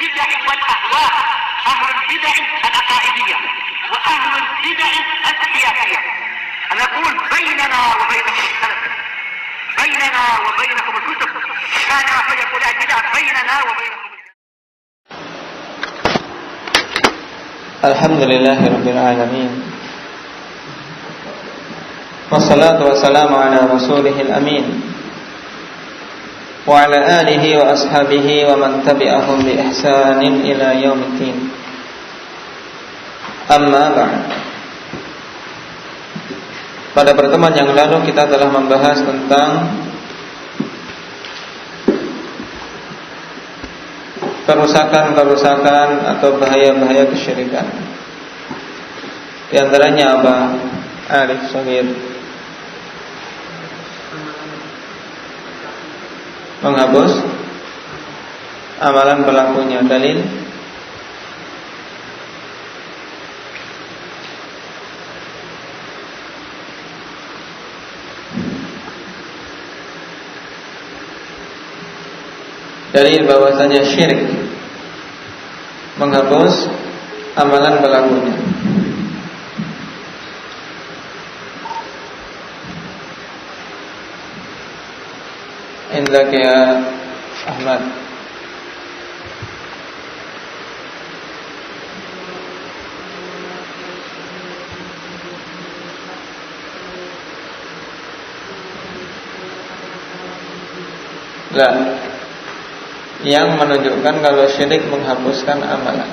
البدع والأهواء، أهل البدع العقائدية وأهل البدع السياسية. أنا أقول بيننا وبينكم السلف، بيننا وبينكم الكتب، كان فيقول البدع بيننا وبينكم. Alhamdulillahirabbil alamin. Wassalatu wassalamu ala rasulihil amin wa ala alihi wa ashabihi wa man tabi'ahum bi ihsanin ila yaumiddin. Amma ba'd. Pada pertemuan yang lalu kita telah membahas tentang kerusakan-kerusakan atau bahaya-bahaya kesyirikan. Di antaranya apa? Arif Shagir. Menghapus amalan pelakunya. Dalil? Dalil bahwasanya syirik menghapus amalan pelakunya. Indak ya Ahmad. Lah, yang menunjukkan kalau syirik menghapuskan amalan.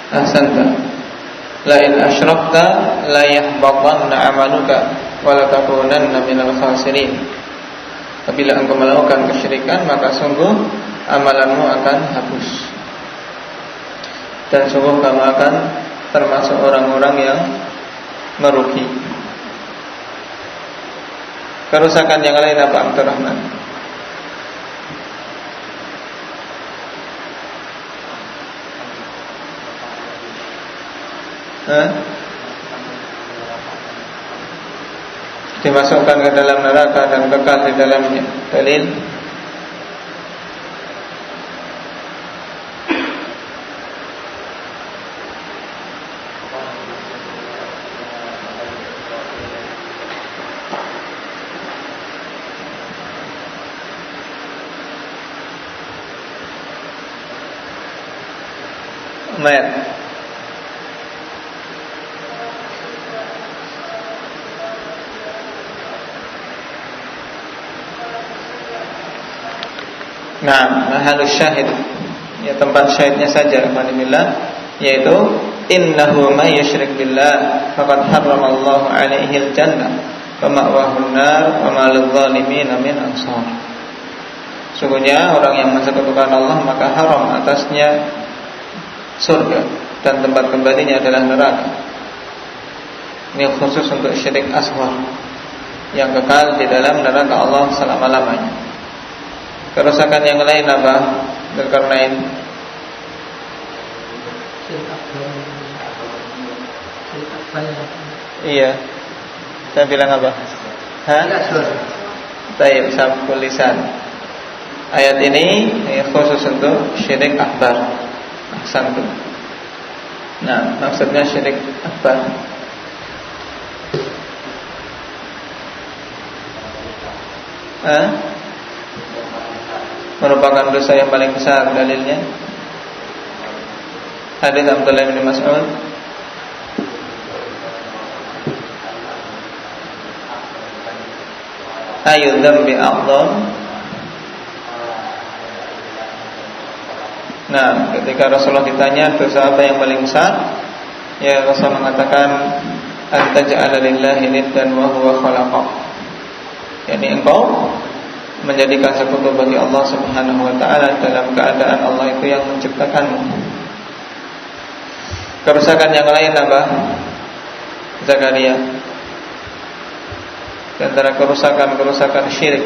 Ahsanta. La in asyrakta la yahbatanna 'amaluka wa la takunanna minal khasirin. Apabila engkau melakukan kesyirikan, maka sungguh amalanmu akan hapus. Dan sungguh kamu akan termasuk orang-orang yang merugi. Kerusakan yang lain apa, Abdurrahman? Dimasukkan ke dalam neraka dan kekal di dalamnya. Dalil? Mayat. Nah, mahalus syahid, ya tempat syahidnya saja, alhamdulillah, yaitu innahu may yusyrik billah faqad harramallahu alaihil jannah wa ma'wahun nar wa ma lidh-dhalimin min ansar. Sungguhnya orang yang mensekutukan Allah maka haram atasnya surga dan tempat kembalinya adalah neraka. Ini khusus untuk syirik asghar yang kekal di dalam neraka Allah selama-lamanya. Kerusakan yang lain apa? Dzulkarnain. Iya. Saya bilang apa? Hah? Taib sabqul lisan. Ayat ini khusus untuk syirik akbar. Ahsantum. Nah, maksudnya syirik akbar. Merupakan dosa yang paling besar. Dalilnya hadits Abdullah bin Mas'ud. Ayu dzambi a'dzam. Nah, ketika Rasulullah ditanya dosa apa yang paling besar, ya Rasul mengatakan antaj'ala lillahi niddan wa huwa khalaqak. Yani engkau menjadikan sekutu bagi Allah Subhanahu wa taala dalam keadaan Allah itu yang menciptakanmu. Kerusakan yang lain apa? Zakaria. Di antara kerusakan syirik.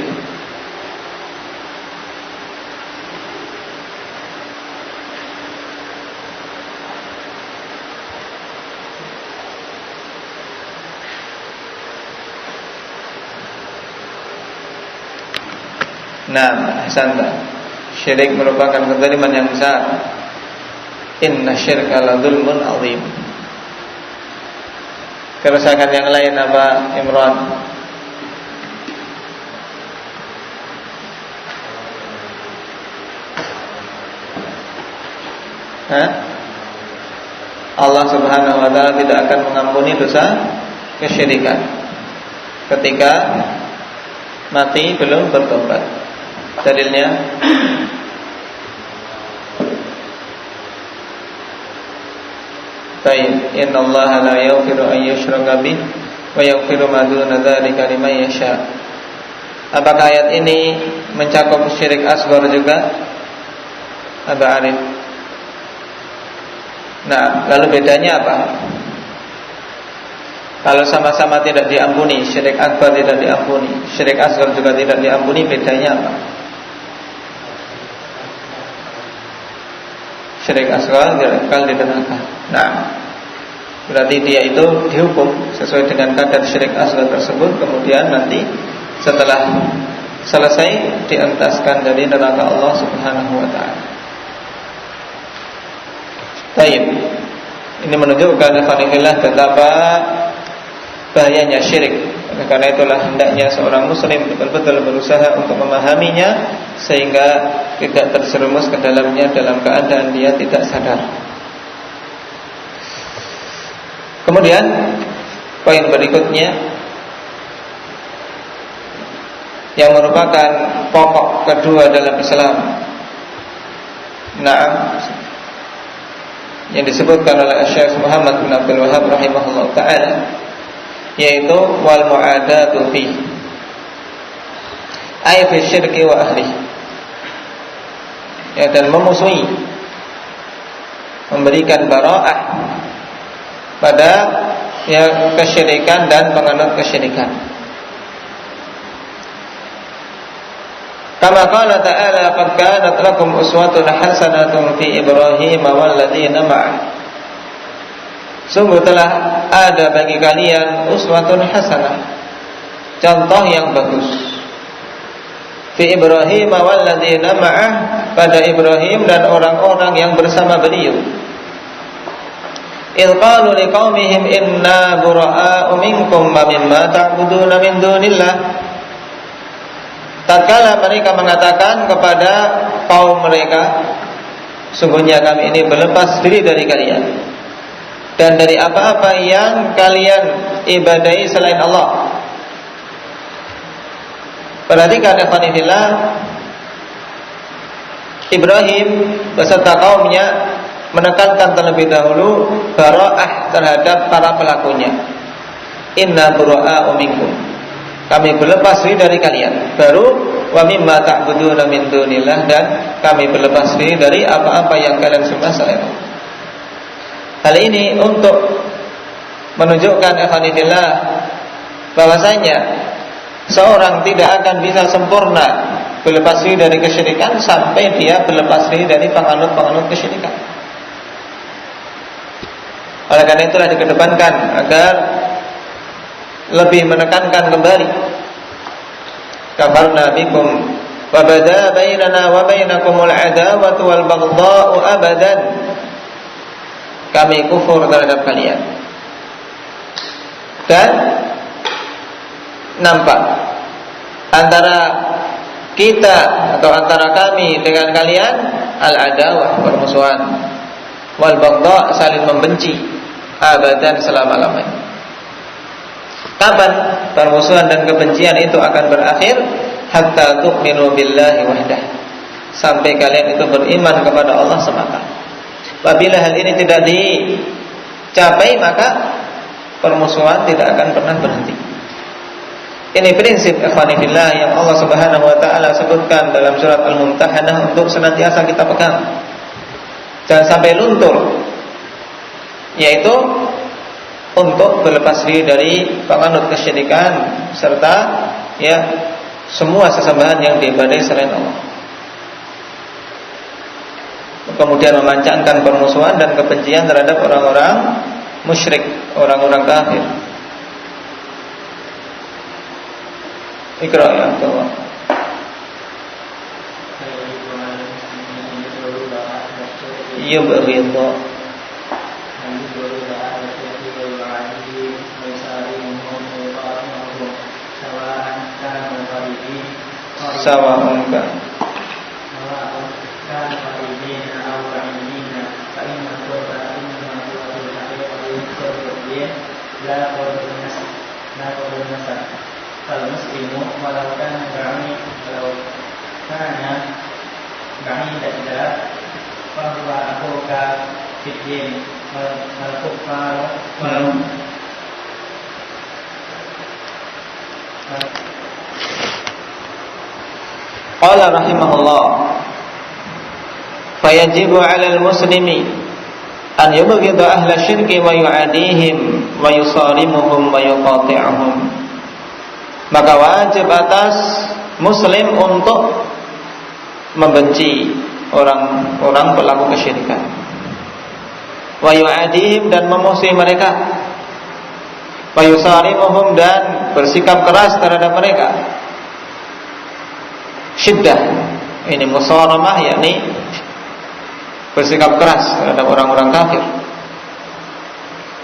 Nah, ahsanta. Syirik merupakan kezaliman yang besar. Inna syirka la dzulmun adzim. Kerusakan yang lain apa, Imran? Allah Subhanahu wa taala tidak akan mengampuni dosa kesyirikan ketika mati belum bertobat. Dalilnya Baik, innallaha la yaghfiru an yushraka bih wa yaghfiru ma duna dzalika liman yasha. Apakah ayat ini mencakup syirik asghar juga? Abu Arif. Nah, lalu bedanya apa? Kalau sama-sama tidak diampuni, syirik akbar tidak diampuni, syirik asghar juga tidak diampuni, bedanya apa? Syirik asghar tidak kekal di neraka. Nah, berarti dia itu dihukum sesuai dengan kadar syirik asghar tersebut, kemudian nanti setelah selesai dientaskan dari neraka Allah Subhanahu wa taala. Baik. Ini menunjukkan betapa bahayanya syirik. Karena itulah hendaknya seorang muslim betul-betul berusaha untuk memahaminya sehingga tidak terjerumus ke dalamnya dalam keadaan dia tidak sadar. Kemudian poin berikutnya yang merupakan pokok kedua dalam Islam, yang disebutkan oleh Syekh Muhammad bin Abdul Wahhab rahimahullah ta'ala, yaitu wal mu'adatu fi ay fi syirki wa ahli, ya, dan memusuhi, memberikan bara'ah pada ya kesyirikan dan penganut kesyirikan. Kama qala ta'ala qad kanat lakum uswatun hasanatun fi Ibrahim wal ladzina ma'ah. Sungguh telah ada bagi kalian uswatun hasanah, contoh yang bagus, fi Ibrahim wal ladzina ma'ah, pada Ibrahim dan orang-orang yang bersama beliau. Idh qalu liqaumihim inna bura'a'u minkum wa mimma ta'buduna min dunillah. Tatkala mereka mengatakan kepada kaum mereka, sungguhnya kami ini berlepas diri dari kalian dan dari apa-apa yang kalian ibadahi selain Allah. Perhatikan ikhwanillah, Ibrahim beserta kaumnya menekankan terlebih dahulu bara'ah terhadap para pelakunya. Inna bura'a'u minkum, kami berlepas diri dari kalian. Baru wa mimma ta'buduna min dunillah, dan kami berlepas diri dari apa-apa yang kalian sembah selain Allah. Hal ini untuk menunjukkan ikhwanillah bahwasanya seorang tidak akan bisa sempurna berlepas diri dari kesyirikan sampai dia berlepas diri dari penganut-penganut kesyirikan. Oleh karena itulah dikedepankan agar lebih menekankan kembali kafarna bikum wa bada bainana wa bainakumul adawatu wal baghdha'u abadan, kami kufur terhadap kalian dan nampak antara kita atau antara kami dengan kalian al-adawah, permusuhan, wal baghdha', saling membenci, abadan, selama-lamanya. Kapan permusuhan dan kebencian itu akan berakhir? Hatta tu'minu billahi wahdah, sampai kalian itu beriman kepada Allah semata. Apabila hal ini tidak dicapai, maka permusuhan tidak akan pernah berhenti. Ini prinsip ikhwanillah yang Allah Subhanahu wa taala sebutkan dalam surat Al-Mumtahanah untuk senantiasa kita pegang, jangan sampai luntur, yaitu untuk berlepas diri dari penganut kesyirikan serta ya semua sesembahan yang diibadahi selain Allah. Kemudian memancarkan permusuhan dan kebencian terhadap orang-orang musyrik, orang-orang kafir. Iqra ya Allah. yubghidha. Sawa'un ka kalau muslimu walau kana ba'idan bahwa akuka fiddin wal kuffar Qala rahimahullah fayajibu 'alal muslimi an yubghidha ahla syirki wa yu'adihim wa yusalimuhum wa yuqati'uhum. Maka wajib atas muslim untuk membenci orang-orang pelaku kesyirikan, wa yu'adihim dan memusuhi mereka, wa yusalimuhum dan bersikap keras terhadap mereka. Syiddah ini musaramah, yakni bersikap keras terhadap orang-orang kafir.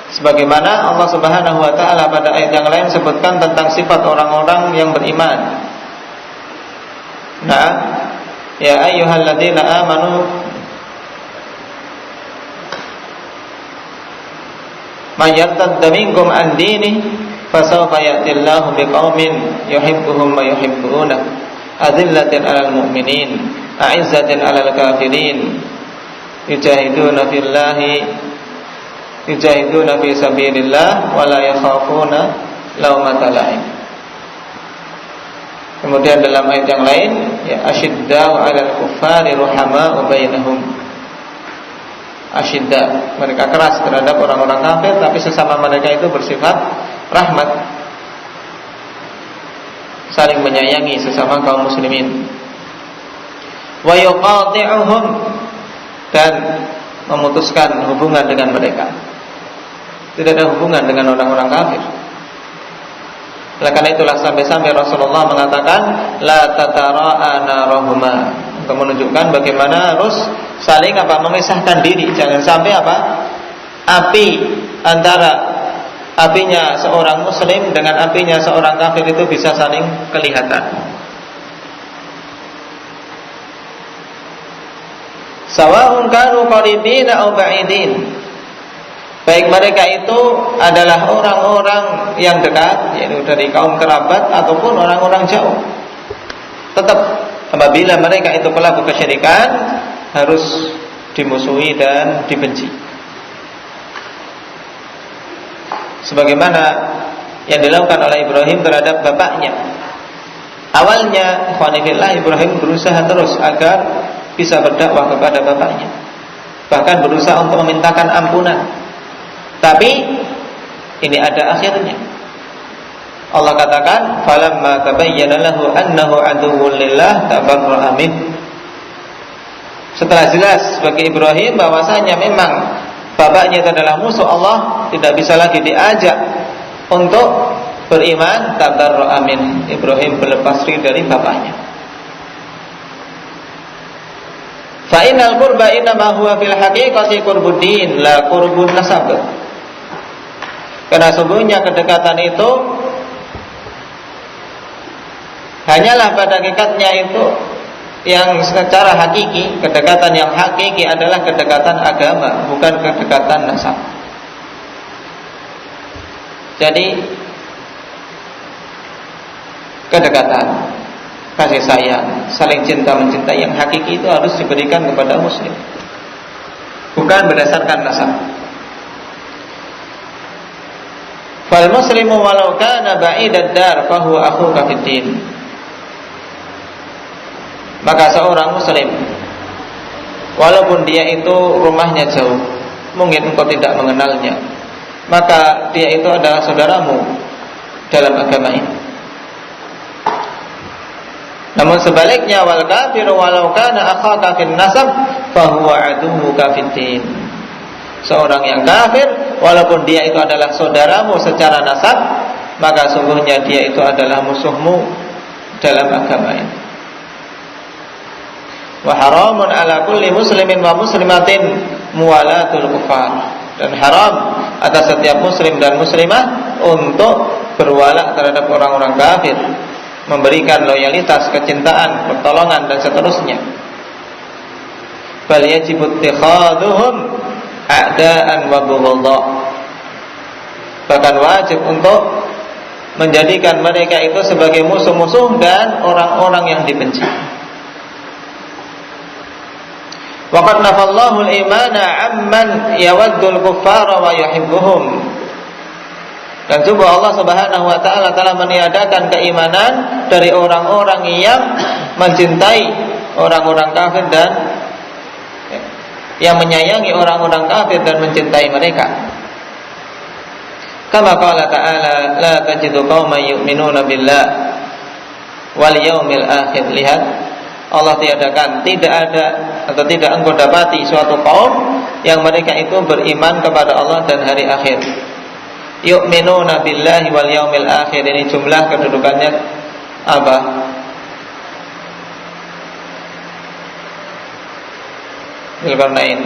Sebagaimana Allah Subhanahu wa taala pada ayat yang lain sebutkan tentang sifat orang-orang yang beriman. Nah, ya ayyuhalladzina amanu may yartadda minkum an dinihi fasawfa ya'tillahu biqaumin yuhibbuhum wa yuhibbunahu adillatin 'alal mu'minin a'izzatin 'alal kafirin yujahiduna fi sabilillah wa la yakhafuna laumata la'im. Kemudian dalam ayat yang lain, ya asyidda'u 'alal kuffari ruhama'u bainahum. Asyidda, mereka keras terhadap orang-orang kafir, tapi sesama mereka itu bersifat rahmat, saling menyayangi sesama kaum muslimin. Wa yuqati'uhum, dan memutuskan hubungan dengan mereka, tidak ada hubungan dengan orang-orang kafir. Oleh karena itulah sampai-sampai Rasulullah mengatakan la tatara'a narahuma, untuk menunjukkan bagaimana harus saling memisahkan diri. Jangan sampai api antara apinya seorang muslim dengan apinya seorang kafir itu bisa saling kelihatan. Sawa'un kanu qaribina aw ba'idin, baik mereka itu adalah orang-orang yang dekat, yaitu dari kaum kerabat ataupun orang-orang jauh, tetap apabila mereka itu pelaku kesyirikan harus dimusuhi dan dibenci. Sebagaimana yang dilakukan oleh Ibrahim terhadap bapaknya. Awalnya ikhwanifillah, Ibrahim berusaha terus agar bisa berdakwah kepada bapaknya, bahkan berusaha untuk memintakan ampunan. Tapi ini ada akhirnya. Allah katakan, "Falamma tabayyana lahu annahu aduwwun lillah tabarra'a min." Setelah jelas bagi Ibrahim bahwasanya memang bapaknya itu adalah musuh Allah, tidak bisa lagi diajak untuk beriman, tabarra'a min. Ibrahim berlepas diri dari bapaknya. Fa innal qurba innama huwa fil haqiqati qurbuddin la qurbun nasab. Karena sungguhnya kedekatan itu hanyalah pada hakikatnya itu yang secara hakiki, kedekatan yang hakiki adalah kedekatan agama, bukan kedekatan nasab. Jadi kedekatan, kasih sayang, saling cinta mencintai yang hakiki itu harus diberikan kepada muslim, bukan berdasarkan nasab. Fal muslimu walau kana ba'idad dar fa huwa akhuka fid din. Maka seorang muslim walaupun dia itu rumahnya jauh, mungkin engkau tidak mengenalnya, maka dia itu adalah saudaramu dalam agama ini. Namun sebaliknya, wal kafiru walau kana akhaka fin nasab fa huwa aduwwuka fid din. Seorang yang kafir walaupun dia itu adalah saudaramu secara nasab, maka sungguhnya dia itu adalah musuhmu dalam agama ini. Wa haramun ala kulli muslimin wa muslimatin muwalatul kufar. Dan haram atas setiap muslim dan muslimah untuk berwala terhadap orang-orang kafir, memberikan loyalitas, kecintaan, pertolongan dan seterusnya. Bal yajibu ittikhaduhum a'da'an wa bughdha. Bahkan wajib untuk menjadikan mereka itu sebagai musuh-musuh dan orang-orang yang dibenci. Waqad nafallahu al-imana 'amman yawaddul kuffara wa yuhibbuhum. Dan sungguh Allah Subhanahu wa taala telah meniadakan keimanan dari orang-orang yang mencintai orang-orang kafir dan yang menyayangi orang-orang kafir dan mencintai mereka. Kama qala ta'ala la tajidu qauman yu'minuna billah wal yaumil akhir. Lihat, Allah tiadakan, tidak ada atau tidak engkau dapati suatu kaum yang mereka itu beriman kepada Allah dan hari akhir. Yu'minuna billahi wal yaumil akhir, ini jumlah kedudukannya apa? Dzulqarnain.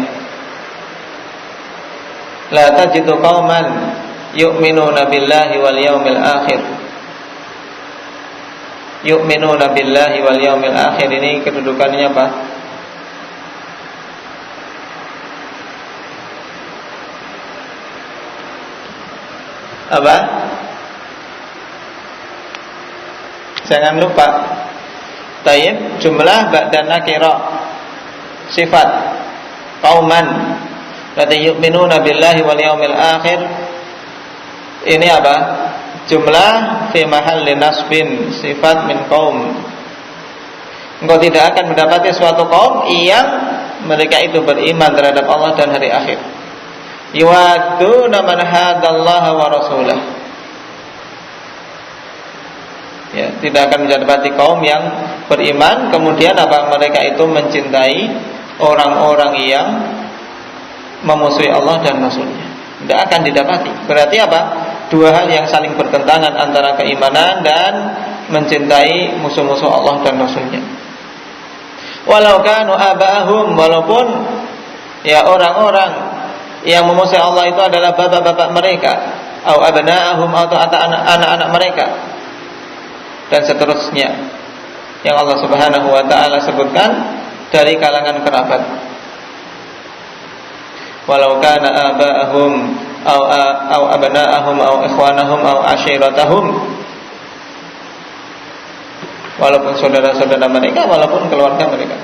La tajidu qauman yu'minuna billahi wal yaumil akhir. Yu'minuna billahi wal yaumil akhir, ini kedudukannya apa? Apa? Jangan lupa. Tayyib, jumlah ba'da nakira, sifat qauman. Berarti yu'minuna billahi wal yaumil akhir, ini apa? Jumlah fi mahalli nasbin, sifat min qaum. Engkau tidak akan mendapati suatu kaum yang mereka itu beriman terhadap Allah dan hari akhir. Yuwadduna man hadallaha wa rasulah. Ya, tidak akan mendapati kaum yang beriman kemudian apa? Mereka itu mencintai orang-orang yang memusuhi Allah dan Rasulnya. Tidak akan didapati. Berarti apa? Dua hal yang saling bertentangan antara keimanan dan mencintai musuh-musuh Allah dan Rasulnya. Walau kanu aba'ahum, walaupun ya orang-orang yang memusuhi Allah itu adalah bapak-bapak mereka, atau abna'ahum, atau anak-anak mereka, dan seterusnya yang Allah Subhanahu wa taala sebutkan dari kalangan kerabat. Walau kana aba'ahum au abna'ahum au ikhwanahum au ashiratahum, walaupun saudara-saudara mereka, walaupun keluarga mereka.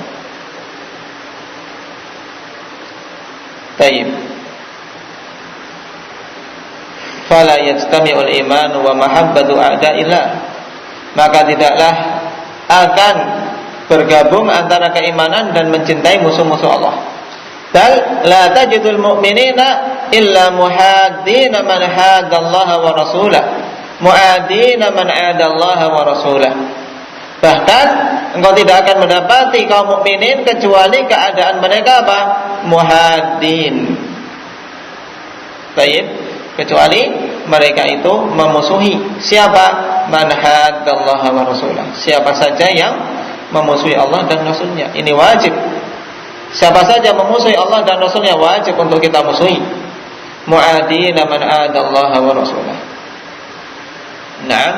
Tayyib. Fala yajtami'ul iman wa mahabbatu a'da'illah, maka tidaklah akan bergabung antara keimanan dan mencintai musuh-musuh Allah. Bal la tajidul mu'minina illa muhaddina man hadallaha wa rasulah, mu'adina man adallaha wa rasulah. Bahkan engkau tidak akan mendapati kaum mukminin kecuali keadaan mereka apa? Muhaddin. Baik, kecuali mereka itu memusuhi siapa? Man hadallaha wa rasulah. Siapa saja yang memusuhi Allah dan Rasulnya. Ini wajib. Siapa saja memusuhi Allah dan Rasulnya wajib untuk kita musuhi. Mu'adina man adallaha wa rasulah. Nah,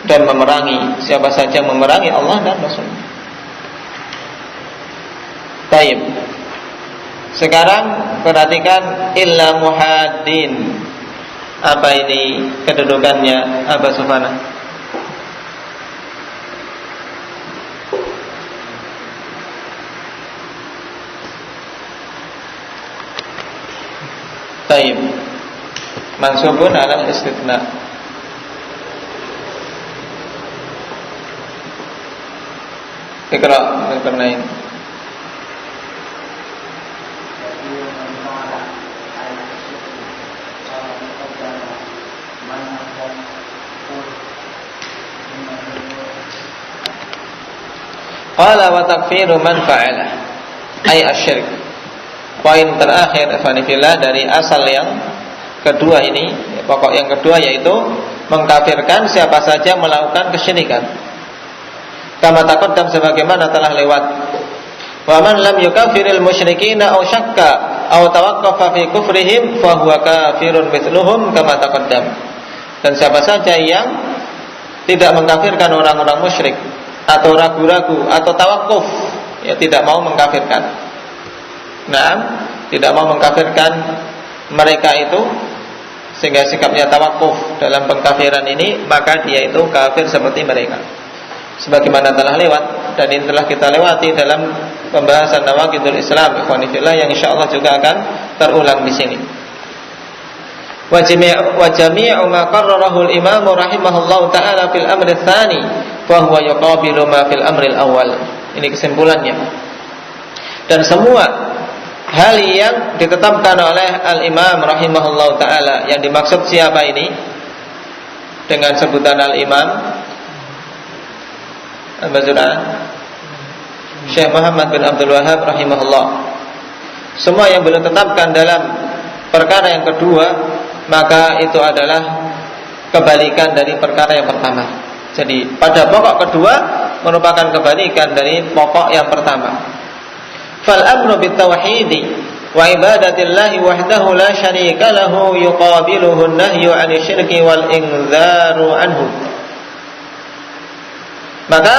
dan memerangi siapa saja memerangi Allah dan Rasulnya. Baik. Sekarang perhatikan illa muhaddin. Apa ini kedudukannya? Apa Sufana? Taib. Mansubun ala istithna. Ikra Dzulqarnain. Qala wa takfiru man fa'ala ay asyirk. Poin terakhir ikhwanifillah dari asal yang kedua ini, pokok yang kedua yaitu mengkafirkan siapa saja melakukan kesyirikan. kama taqaddam sebagaimana telah lewat. Wa man lam yukaffiril musyrikina aw syakka aw tawaqqafa fi kufrihim fa huwa kafirun mithluhum kama taqaddam. Dan siapa saja yang tidak mengkafirkan orang-orang musyrik atau ragu-ragu atau tawakuf, ya tidak mau mengkafirkan. Nah, tidak mau mengkafirkan mereka itu sehingga sikapnya tawakuf dalam pengkafiran ini, maka dia itu kafir seperti mereka. Sebagaimana telah lewat dan ini telah kita lewati dalam pembahasan nawaqidul Islam ikhwani fillah yang insyaallah juga akan terulang di sini. Wa jami'u ma qarrarahu al-imam rahimahullahu taala fil amri tsani fa huwa yuqabilu ma fil amri al-awwal. Ini kesimpulannya. Dan semua hal yang ditetapkan oleh al-imam rahimahullahu taala, yang dimaksud siapa ini dengan sebutan al-imam Al-Bazur'an, Syekh Muhammad bin Abdul Wahhab rahimahullah. Semua yang beliau tetapkan dalam perkara yang kedua, maka itu adalah kebalikan dari perkara yang pertama. Jadi pada pokok kedua merupakan kebalikan dari pokok yang pertama. Fal amru bit tauhidi wa ibadatillahi wahdahu la syarika lahu yuqabiluhu an-nahyu 'anil syirki wal inzaru anhu. Maka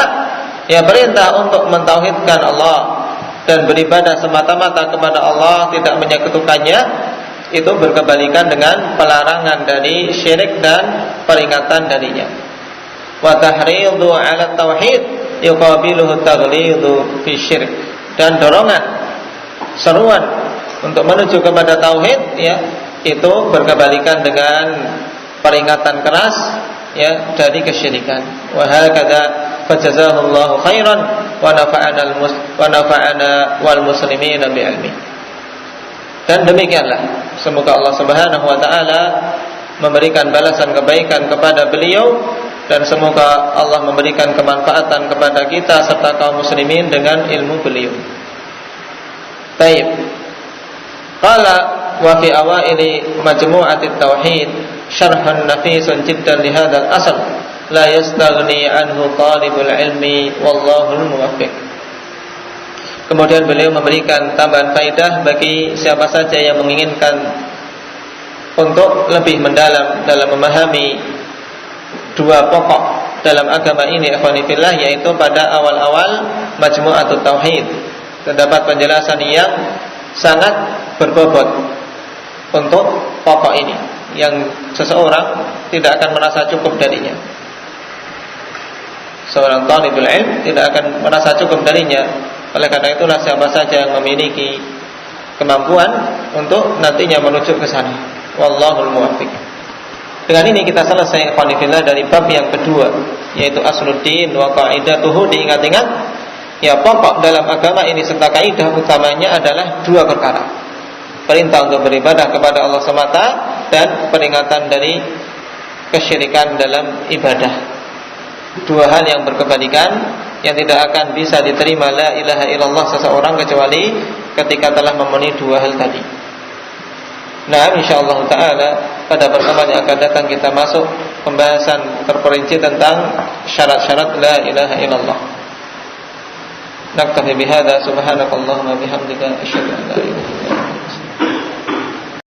ya perintah untuk mentauhidkan Allah dan beribadah semata-mata kepada Allah, tidak menyekutukannya, itu berkebalikan dengan pelarangan dari syirik dan peringatan darinya. Wa tahridu 'ala tauhid yuqabiluhu taghlidu fi syirk. Dan dorongan, seruan untuk menuju kepada tauhid, ya, itu berkebalikan dengan peringatan keras, ya, dari kesyirikan. Wa hakadha fajazahullahu khairan wa nafa'ana wal muslimina bi ilmi. Dan demikianlah, semoga Allah Subhanahu wa taala memberikan balasan kebaikan kepada beliau, dan semoga Allah memberikan kemanfaatan kepada kita serta kaum muslimin dengan ilmu beliau. Baik. Qala wa fi awaili majmu'atit tauhid syarhan nafisun jiddan li hadzal asl la yastaghni anhu talibul ilmi wallahul muwaffiq. Kemudian beliau memberikan tambahan faedah bagi siapa saja yang menginginkan untuk lebih mendalam dalam memahami dua pokok dalam agama ini ikhwani fillah, yaitu pada awal-awal Majmu'atut Tauhid terdapat penjelasan yang sangat berbobot untuk pokok ini yang seseorang tidak akan merasa cukup darinya. Seorang talibul ilm tidak akan merasa cukup darinya. Oleh karena itulah siapa saja yang memiliki kemampuan untuk nantinya menuju ke sana. Wallahul muwaffiq. Dengan ini kita selesai ikhwan fillah dari bab yang kedua, yaitu asluddin wa qaidatuhu. Diingat-ingat, ya, pokok dalam agama ini serta kaidah utamanya adalah dua perkara: perintah untuk beribadah kepada Allah semata dan peringatan dari kesyirikan dalam ibadah. Dua hal yang berkebalikan, yang tidak akan bisa diterima la ilaha illallah seseorang kecuali ketika telah memenuhi dua hal tadi. Nah, insyaallah taala pada pertemuan yang akan datang kita masuk pembahasan terperinci tentang syarat-syarat la ilaha illallah. Naktafi bihadza, subhanakallahumma bihamdika asyhadu an la ilaha illa anta